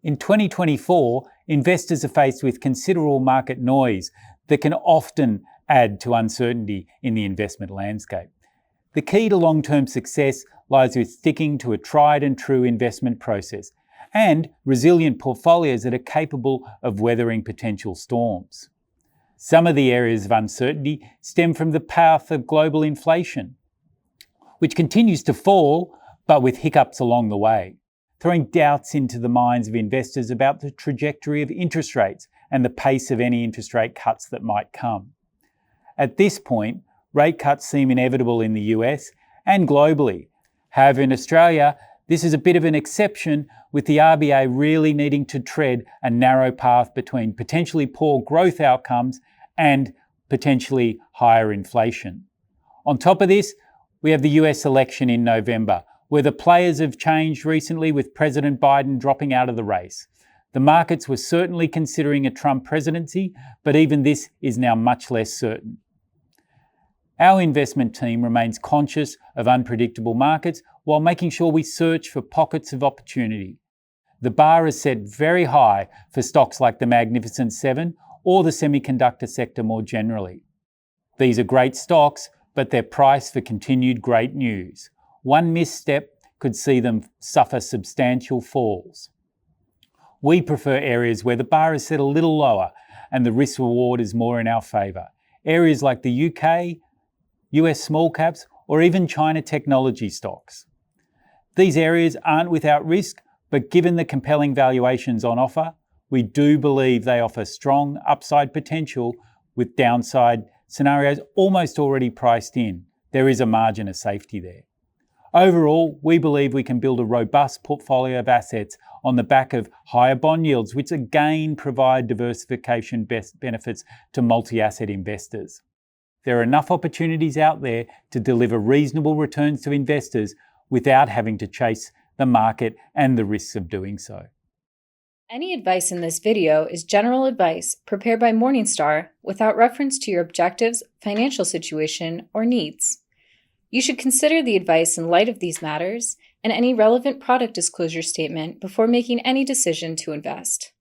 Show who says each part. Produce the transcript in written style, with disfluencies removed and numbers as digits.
Speaker 1: In 2024, investors are faced with considerable market noise that can often add to uncertainty in the investment landscape. The key to long-term success lies with sticking to a tried and true investment process and resilient portfolios that are capable of weathering potential storms. Some of the areas of uncertainty stem from the path of global inflation, which continues to fall, but with hiccups along the way, throwing doubts into the minds of investors about the trajectory of interest rates and the pace of any interest rate cuts that might come. At this point, rate cuts seem inevitable in the US and globally. However, in Australia, this is a bit of an exception, with the RBA really needing to tread a narrow path between potentially poor growth outcomes and potentially higher inflation. On top of this, we have the US election in November, where the players have changed recently with President Biden dropping out of the race. The markets were certainly considering a Trump presidency, but even this is now much less certain. Our investment team remains conscious of unpredictable markets while making sure we search for pockets of opportunity. The bar is set very high for stocks like the Magnificent Seven or the semiconductor sector more generally. These are great stocks, but they're priced for continued great news. One misstep could see them suffer substantial falls. We prefer areas where the bar is set a little lower and the risk reward is more in our favour. Areas like the UK, US small caps, or even China technology stocks. These areas aren't without risk, but given the compelling valuations on offer, we do believe they offer strong upside potential with downside scenarios almost already priced in. There is a margin of safety there. Overall, we believe we can build a robust portfolio of assets on the back of higher bond yields, which again provide diversification benefits to multi-asset investors. There are enough opportunities out there to deliver reasonable returns to investors without having to chase the market and the risks of doing so.
Speaker 2: Any advice in this video is general advice prepared by Morningstar without reference to your objectives, financial situation, or needs. You should consider the advice in light of these matters and any relevant product disclosure statement before making any decision to invest.